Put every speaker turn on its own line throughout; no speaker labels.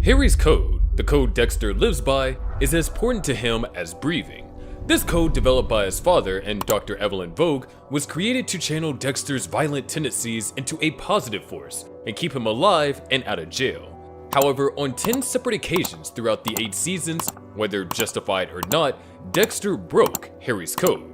Harry's code, the code Dexter lives by, is as important to him as breathing. This code, developed by his father and Dr. Evelyn Vogue, was created to channel Dexter's violent tendencies into a positive force and keep him alive and out of jail. However, on 10 separate occasions throughout the 8 seasons, whether justified or not, Dexter broke Harry's code.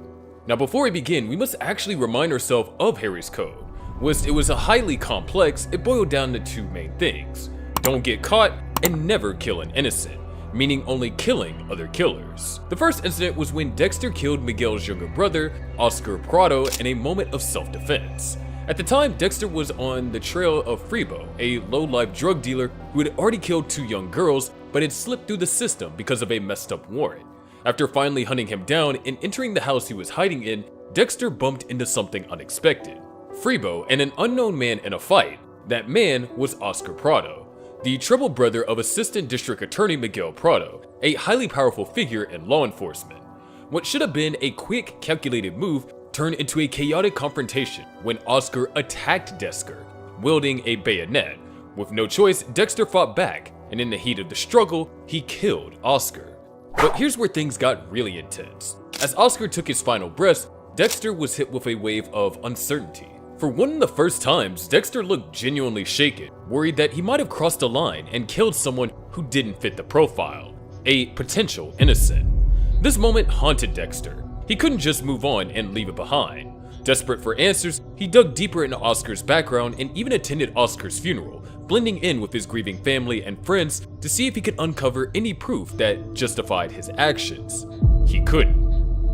Now before we begin, we must actually remind ourselves of Harry's code. Whilst it was a highly complex, it boiled down to 2 main things: don't get caught and never kill an innocent, meaning only killing other killers. The first incident was when Dexter killed Miguel's younger brother, Oscar Prado, in a moment of self-defense. At the time, Dexter was on the trail of Fribo, a low-life drug dealer who had already killed 2 young girls but had slipped through the system because of a messed up warrant. After finally hunting him down and entering the house he was hiding in, Dexter bumped into something unexpected: Fribo and an unknown man in a fight. That man was Oscar Prado, the trouble brother of Assistant District Attorney Miguel Prado, a highly powerful figure in law enforcement. What should have been a quick, calculated move turned into a chaotic confrontation when Oscar attacked Dexter, wielding a bayonet. With no choice, Dexter fought back, and in the heat of the struggle, he killed Oscar. But here's where things got really intense. As Oscar took his final breath, Dexter was hit with a wave of uncertainty. For one of the first times, Dexter looked genuinely shaken, worried that he might have crossed a line and killed someone who didn't fit the profile, a potential innocent. This moment haunted Dexter. He couldn't just move on and leave it behind. Desperate for answers, he dug deeper into Oscar's background and even attended Oscar's funeral, blending in with his grieving family and friends to see if he could uncover any proof that justified his actions. He couldn't.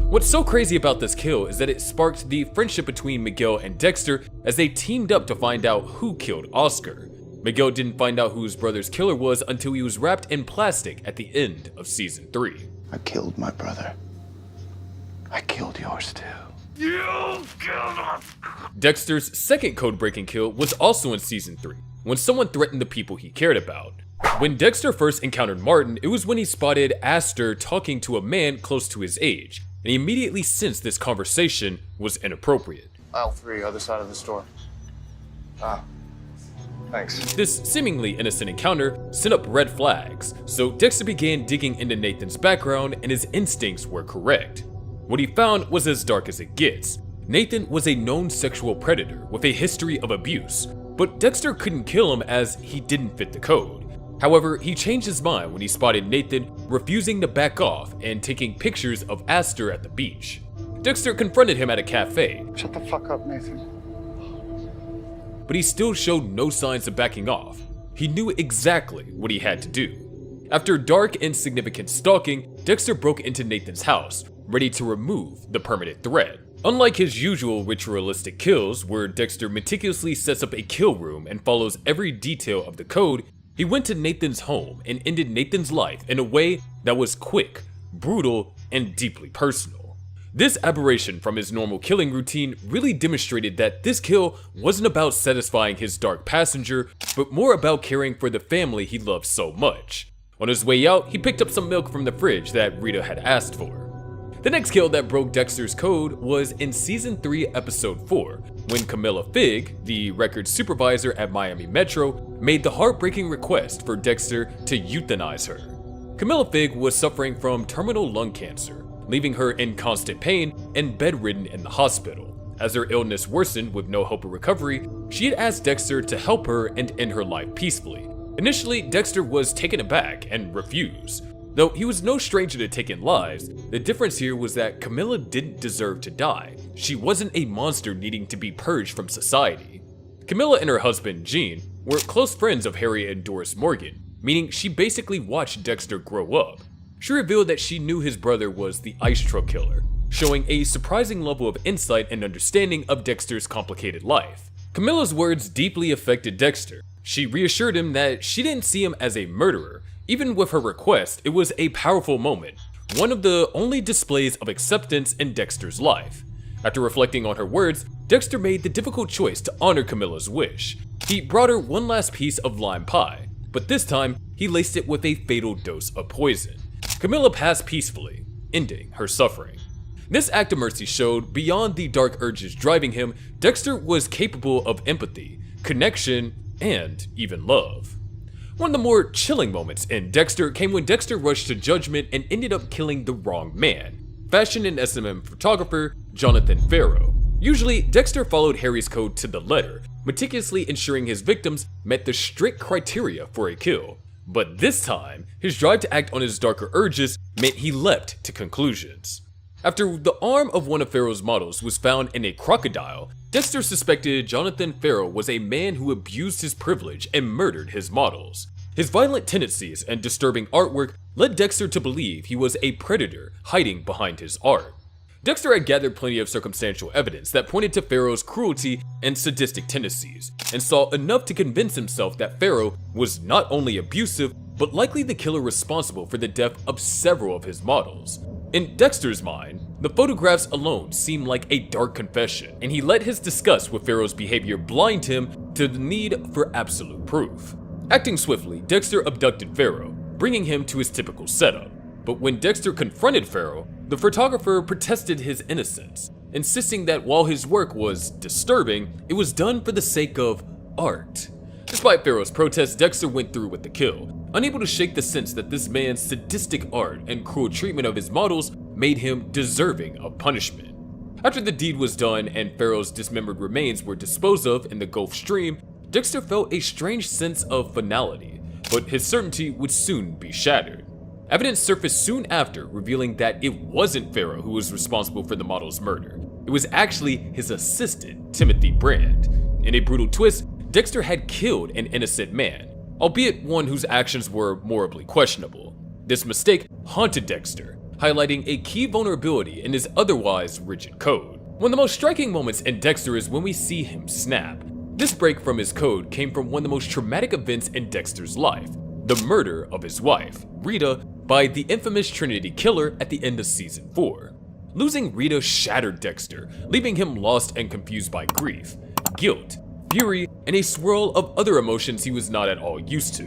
What's so crazy about this kill is that it sparked the friendship between Miguel and Dexter as they teamed up to find out who killed Oscar. Miguel didn't find out who his brother's killer was until he was wrapped in plastic at the end of season 3.
I killed my brother. I killed yours too.
You killed us!
Dexter's second code-breaking kill was also in season 3, when someone threatened the people he cared about. When Dexter first encountered Martin, it was when he spotted Astor talking to a man close to his age, and he immediately sensed this conversation was inappropriate.
Aisle 3, other side of the store. Ah, thanks.
This seemingly innocent encounter sent up red flags, so Dexter began digging into Nathan's background, and his instincts were correct. What he found was as dark as it gets. Nathan was a known sexual predator with a history of abuse, but Dexter couldn't kill him as he didn't fit the code. However, he changed his mind when he spotted Nathan refusing to back off and taking pictures of Astor at the beach. Dexter confronted him at a cafe.
Shut the fuck up, Nathan.
But he still showed no signs of backing off. He knew exactly what he had to do. After dark and significant stalking, Dexter broke into Nathan's house, ready to remove the permanent threat. Unlike his usual ritualistic kills, where Dexter meticulously sets up a kill room and follows every detail of the code, he went to Nathan's home and ended Nathan's life in a way that was quick, brutal, and deeply personal. This aberration from his normal killing routine really demonstrated that this kill wasn't about satisfying his dark passenger, but more about caring for the family he loved so much. On his way out, he picked up some milk from the fridge that Rita had asked for. The next kill that broke Dexter's code was in season 3, episode 4, when Camilla Fig, the record supervisor at Miami Metro, made the heartbreaking request for Dexter to euthanize her. Camilla Fig was suffering from terminal lung cancer, leaving her in constant pain and bedridden in the hospital. As her illness worsened with no hope of recovery, she had asked Dexter to help her and end her life peacefully. Initially, Dexter was taken aback and refused. Though he was no stranger to taking lives, the difference here was that Camilla didn't deserve to die. She wasn't a monster needing to be purged from society. Camilla and her husband, Gene, were close friends of Harry and Doris Morgan, meaning she basically watched Dexter grow up. She revealed that she knew his brother was the ice truck killer, showing a surprising level of insight and understanding of Dexter's complicated life. Camilla's words deeply affected Dexter. She reassured him that she didn't see him as a murderer. Even with her request, it was a powerful moment, one of the only displays of acceptance in Dexter's life. After reflecting on her words, Dexter made the difficult choice to honor Camilla's wish. He brought her one last piece of lime pie, but this time, he laced it with a fatal dose of poison. Camilla passed peacefully, ending her suffering. This act of mercy showed, beyond the dark urges driving him, Dexter was capable of empathy, connection, and even love. One of the more chilling moments in Dexter came when Dexter rushed to judgment and ended up killing the wrong man, fashion and S&M photographer Jonathan Farrow. Usually, Dexter followed Harry's code to the letter, meticulously ensuring his victims met the strict criteria for a kill. But this time, his drive to act on his darker urges meant he leapt to conclusions. After the arm of one of Farrow's models was found in a crocodile, Dexter suspected Jonathan Farrow was a man who abused his privilege and murdered his models. His violent tendencies and disturbing artwork led Dexter to believe he was a predator hiding behind his art. Dexter had gathered plenty of circumstantial evidence that pointed to Farrow's cruelty and sadistic tendencies, and saw enough to convince himself that Farrow was not only abusive, but likely the killer responsible for the death of several of his models. In Dexter's mind, the photographs alone seemed like a dark confession, and he let his disgust with Farrow's behavior blind him to the need for absolute proof. Acting swiftly, Dexter abducted Farrow, bringing him to his typical setup. But when Dexter confronted Farrow, the photographer protested his innocence, insisting that while his work was disturbing, it was done for the sake of art. Despite Farrow's protests, Dexter went through with the kill, unable to shake the sense that this man's sadistic art and cruel treatment of his models made him deserving of punishment. After the deed was done and Farrow's dismembered remains were disposed of in the Gulf Stream, Dexter felt a strange sense of finality, but his certainty would soon be shattered. Evidence surfaced soon after, revealing that it wasn't Farrow who was responsible for the model's murder. It was actually his assistant, Timothy Brand. In a brutal twist, Dexter had killed an innocent man, albeit one whose actions were morally questionable. This mistake haunted Dexter, highlighting a key vulnerability in his otherwise rigid code. One of the most striking moments in Dexter is when we see him snap. This break from his code came from one of the most traumatic events in Dexter's life, the murder of his wife, Rita, by the infamous Trinity Killer at the end of Season 4. Losing Rita shattered Dexter, leaving him lost and confused by grief, guilt, fury, and a swirl of other emotions he was not at all used to.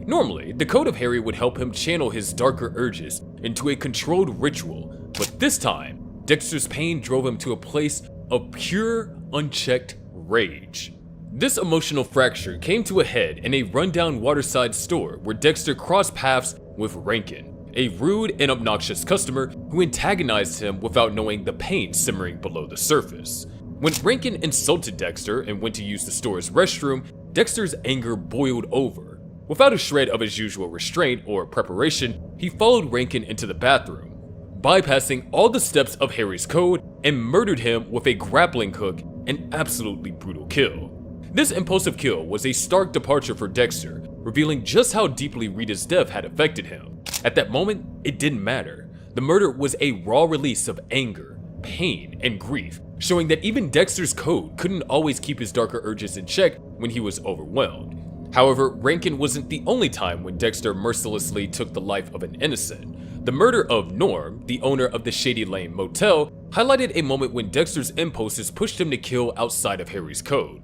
Normally, the Code of Harry would help him channel his darker urges into a controlled ritual, but this time, Dexter's pain drove him to a place of pure, unchecked rage. This emotional fracture came to a head in a rundown waterside store where Dexter crossed paths with Rankin, a rude and obnoxious customer who antagonized him without knowing the pain simmering below the surface. When Rankin insulted Dexter and went to use the store's restroom, Dexter's anger boiled over. Without a shred of his usual restraint or preparation, he followed Rankin into the bathroom, bypassing all the steps of Harry's code and murdered him with a grappling hook, an absolutely brutal kill. This impulsive kill was a stark departure for Dexter, revealing just how deeply Rita's death had affected him. At that moment, it didn't matter. The murder was a raw release of anger, pain, and grief, showing that even Dexter's code couldn't always keep his darker urges in check when he was overwhelmed. However, Rankin wasn't the only time when Dexter mercilessly took the life of an innocent. The murder of Norm, the owner of the Shady Lane Motel, highlighted a moment when Dexter's impulses pushed him to kill outside of Harry's code.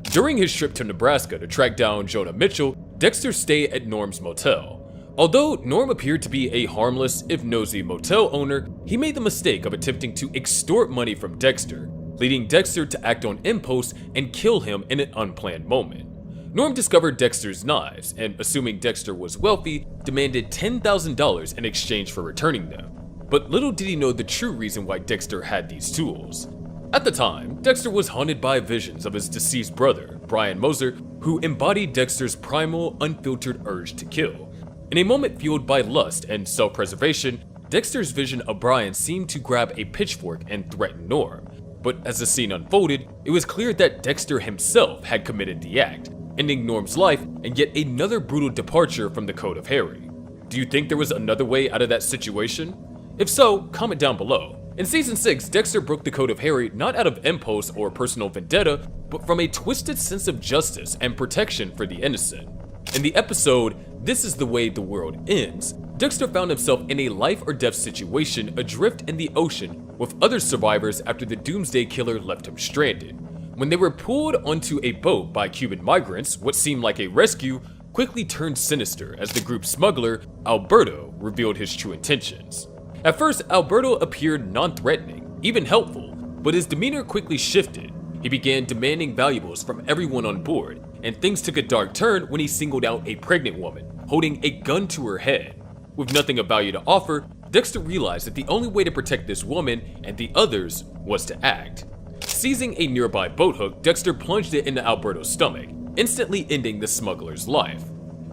During his trip to Nebraska to track down Jonah Mitchell, Dexter stayed at Norm's motel. Although Norm appeared to be a harmless, if nosy motel owner, he made the mistake of attempting to extort money from Dexter, leading Dexter to act on impulse and kill him in an unplanned moment. Norm discovered Dexter's knives and, assuming Dexter was wealthy, demanded $10,000 in exchange for returning them. But little did he know the true reason why Dexter had these tools. At the time, Dexter was haunted by visions of his deceased brother, Brian Moser, who embodied Dexter's primal, unfiltered urge to kill. In a moment fueled by lust and self-preservation, Dexter's vision of Brian seemed to grab a pitchfork and threaten Norm. But as the scene unfolded, it was clear that Dexter himself had committed the act, ending Norm's life and yet another brutal departure from the Code of Harry. Do you think there was another way out of that situation? If so, comment down below. In Season 6, Dexter broke the Code of Harry not out of impulse or personal vendetta, but from a twisted sense of justice and protection for the innocent. In the episode, This Is the Way the World Ends, Dexter found himself in a life or death situation adrift in the ocean with other survivors after the Doomsday Killer left him stranded. When they were pulled onto a boat by Cuban migrants, what seemed like a rescue quickly turned sinister as the group's smuggler, Alberto, revealed his true intentions. At first, Alberto appeared non-threatening, even helpful, but his demeanor quickly shifted. He began demanding valuables from everyone on board, and things took a dark turn when he singled out a pregnant woman, holding a gun to her head. With nothing of value to offer, Dexter realized that the only way to protect this woman and the others was to act. Seizing a nearby boat hook, Dexter plunged it into Alberto's stomach, instantly ending the smuggler's life.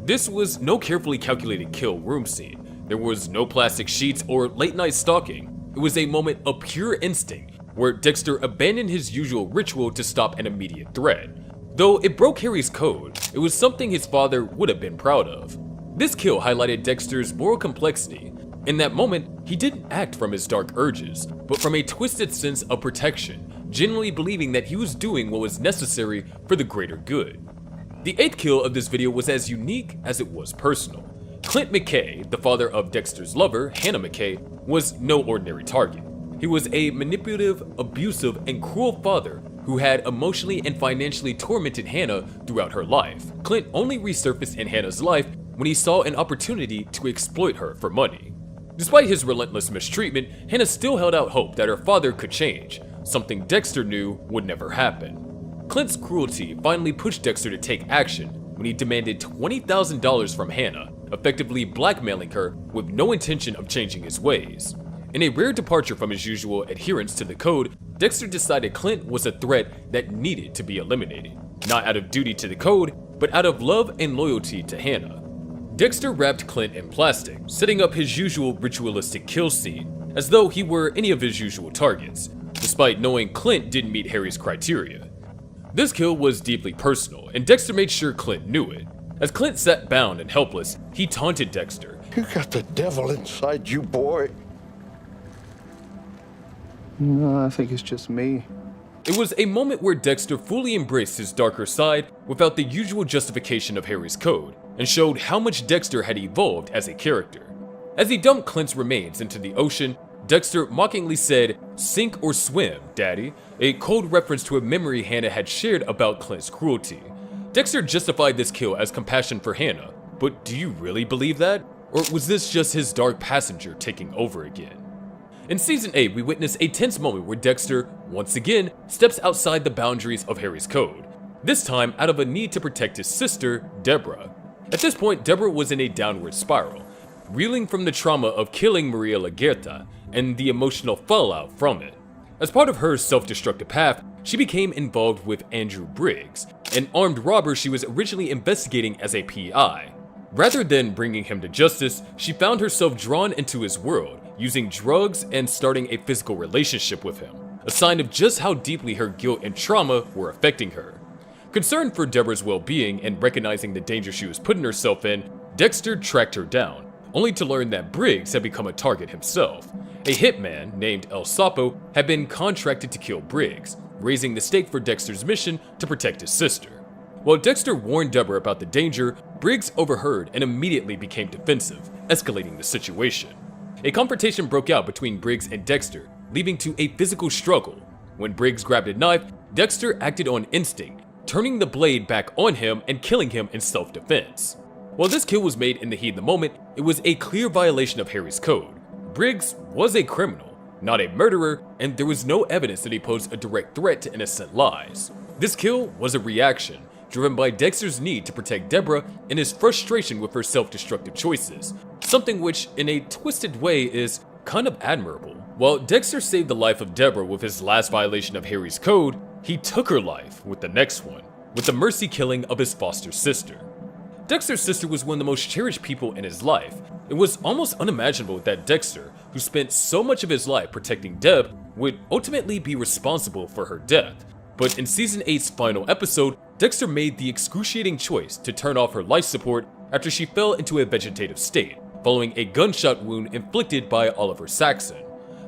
This was no carefully calculated kill room scene. There was no plastic sheets or late-night stalking. It was a moment of pure instinct, where Dexter abandoned his usual ritual to stop an immediate threat. Though it broke Harry's code, it was something his father would have been proud of. This kill highlighted Dexter's moral complexity. In that moment, he didn't act from his dark urges, but from a twisted sense of protection, genuinely believing that he was doing what was necessary for the greater good. The 8th kill of this video was as unique as it was personal. Clint McKay, the father of Dexter's lover, Hannah McKay, was no ordinary target. He was a manipulative, abusive, and cruel father who had emotionally and financially tormented Hannah throughout her life. Clint only resurfaced in Hannah's life when he saw an opportunity to exploit her for money. Despite his relentless mistreatment, Hannah still held out hope that her father could change, something Dexter knew would never happen. Clint's cruelty finally pushed Dexter to take action when he demanded $20,000 from Hannah, effectively blackmailing her with no intention of changing his ways. In a rare departure from his usual adherence to the code, Dexter decided Clint was a threat that needed to be eliminated, not out of duty to the code, but out of love and loyalty to Hannah. Dexter wrapped Clint in plastic, setting up his usual ritualistic kill scene, as though he were any of his usual targets, despite knowing Clint didn't meet Harry's criteria. This kill was deeply personal, and Dexter made sure Clint knew it. As Clint sat bound and helpless, he taunted Dexter.
You got the devil inside you, boy.
No, I think it's just me.
It was a moment where Dexter fully embraced his darker side without the usual justification of Harry's code, and showed how much Dexter had evolved as a character. As he dumped Clint's remains into the ocean, Dexter mockingly said, "Sink or swim, Daddy," a cold reference to a memory Hannah had shared about Clint's cruelty. Dexter justified this kill as compassion for Hannah, but do you really believe that? Or was this just his dark passenger taking over again? In Season 8, we witness a tense moment where Dexter, once again, steps outside the boundaries of Harry's code, this time out of a need to protect his sister, Deborah. At this point, Deborah was in a downward spiral, reeling from the trauma of killing Maria Laguerta and the emotional fallout from it. As part of her self-destructive path, she became involved with Andrew Briggs, an armed robber she was originally investigating as a PI. Rather than bringing him to justice, she found herself drawn into his world, using drugs and starting a physical relationship with him, a sign of just how deeply her guilt and trauma were affecting her. Concerned for Deborah's well-being and recognizing the danger she was putting herself in, Dexter tracked her down, only to learn that Briggs had become a target himself. A hitman named El Sapo had been contracted to kill Briggs, raising the stake for Dexter's mission to protect his sister. While Dexter warned Deborah about the danger, Briggs overheard and immediately became defensive, escalating the situation. A confrontation broke out between Briggs and Dexter, leading to a physical struggle. When Briggs grabbed a knife, Dexter acted on instinct, turning the blade back on him and killing him in self-defense. While this kill was made in the heat of the moment, it was a clear violation of Harry's code. Briggs was a criminal, not a murderer, and there was no evidence that he posed a direct threat to innocent lives. This kill was a reaction, driven by Dexter's need to protect Deborah and his frustration with her self-destructive choices, something which, in a twisted way, is kind of admirable. While Dexter saved the life of Deborah with his last violation of Harry's code, he took her life with the next one, with the mercy killing of his foster sister. Dexter's sister was one of the most cherished people in his life. It was almost unimaginable that Dexter, who spent so much of his life protecting Deb, would ultimately be responsible for her death. But in Season 8's final episode, Dexter made the excruciating choice to turn off her life support after she fell into a vegetative state, following a gunshot wound inflicted by Oliver Saxon.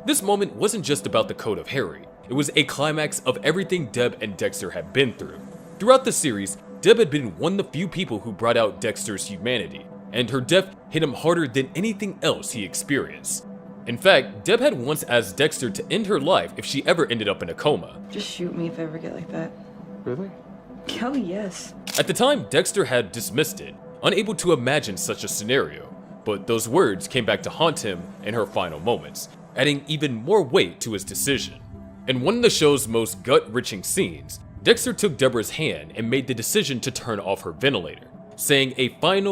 This moment wasn't just about the code of Harry, it was a climax of everything Deb and Dexter had been through. Throughout the series, Deb had been one of the few people who brought out Dexter's humanity, and her death hit him harder than anything else he experienced. In fact, Deb had once asked Dexter to end her life if she ever ended up in a coma.
Just shoot me if I ever get like that.
Really?
Hell yes.
At the time, Dexter had dismissed it, unable to imagine such a scenario, but those words came back to haunt him in her final moments, adding even more weight to his decision. In one of the show's most gut-wrenching scenes, Dexter took Deborah's hand and made the decision to turn off her ventilator, saying a final